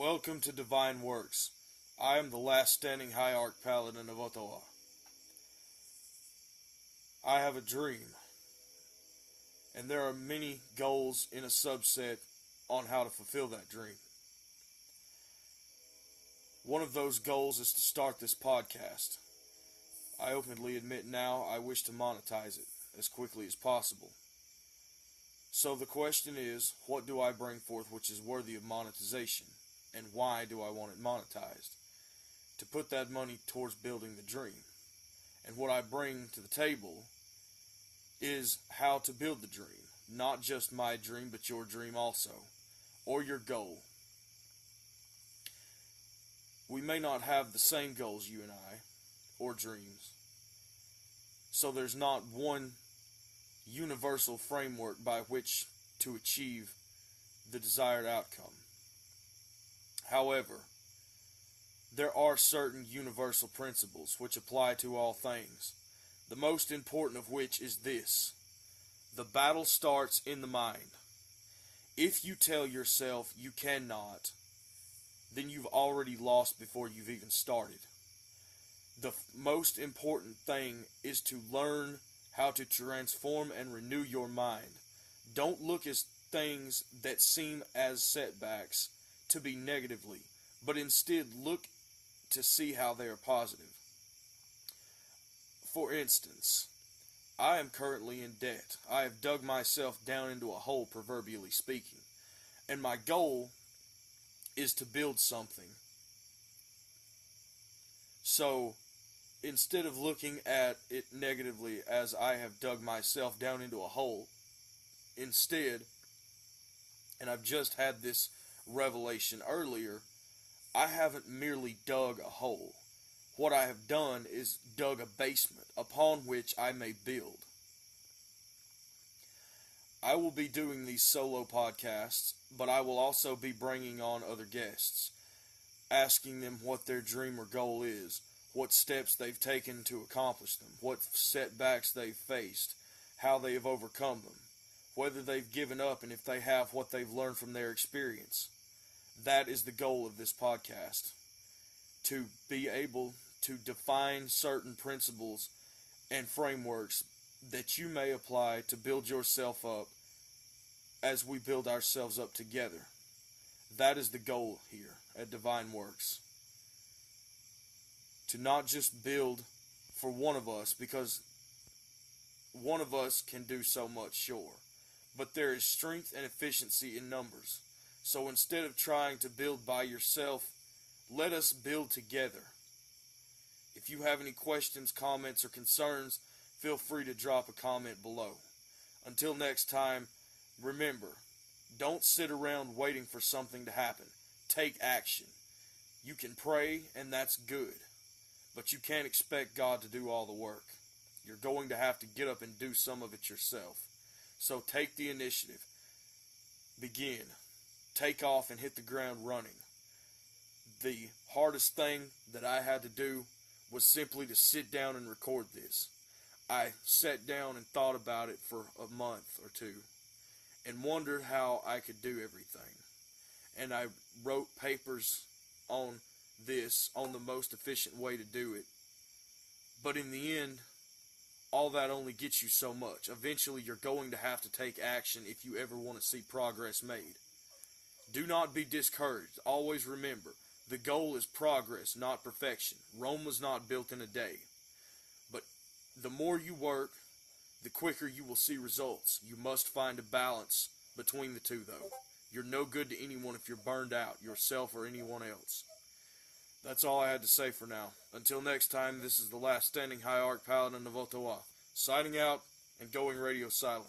Welcome to Divine Works. I am the last standing High Arch Paladin of Ottawa. I have a dream, and there are many goals in a subset on how to fulfill that dream. One of those goals is to start this podcast. I openly admit now I wish to monetize it as quickly as possible. So the question is, what do I bring forth which is worthy of monetization? And why do I want it monetized? To put that money towards building the dream. And what I bring to the table is how to build the dream. Not just my dream, but your dream also. Or your goal. We may not have the same goals, you and I, or dreams. So there's not one universal framework by which to achieve the desired outcome. However, there are certain universal principles which apply to all things, the most important of which is this: the battle starts in the mind. If you tell yourself you cannot, then you've already lost before you've even started. The most important thing is to learn how to transform and renew your mind. Don't look at things that seem as setbacks to be negatively, but instead look to see how they are positive. For instance, I am currently in debt. I have dug myself down into a hole, proverbially speaking, and my goal is to build something. So, instead of looking at it negatively as I have dug myself down into a hole, instead, and I've just had this revelation earlier, I haven't merely dug a hole. What I have done is dug a basement upon which I may build. I will be doing these solo podcasts, but I will also be bringing on other guests, asking them what their dream or goal is, what steps they've taken to accomplish them, what setbacks they've faced, how they have overcome them, whether they've given up, and if they have, what they've learned from their experience. That is the goal of this podcast, to be able to define certain principles and frameworks that you may apply to build yourself up as we build ourselves up together. That is the goal here at Divine Works. To not just build for one of us, because one of us can do so much, sure, but there is strength and efficiency in numbers. So instead of trying to build by yourself, let us build together. If you have any questions, comments, or concerns, feel free to drop a comment below. Until next time, remember, don't sit around waiting for something to happen. Take action. You can pray, and that's good, but you can't expect God to do all the work. You're going to have to get up and do some of it yourself. So take the initiative. Begin. Take off and hit the ground running. The hardest thing that I had to do was simply to sit down and record this. I sat down and thought about it for a month or two and wondered how I could do everything. And I wrote papers on this, on the most efficient way to do it. But in the end, all that only gets you so much. Eventually, you're going to have to take action if you ever want to see progress made. Do not be discouraged. Always remember, the goal is progress, not perfection. Rome was not built in a day. But the more you work, the quicker you will see results. You must find a balance between the two, though. You're no good to anyone if you're burned out, yourself or anyone else. That's all I had to say for now. Until next time, this is the last standing High Arch Paladin of Ottawa, signing out and going radio silent.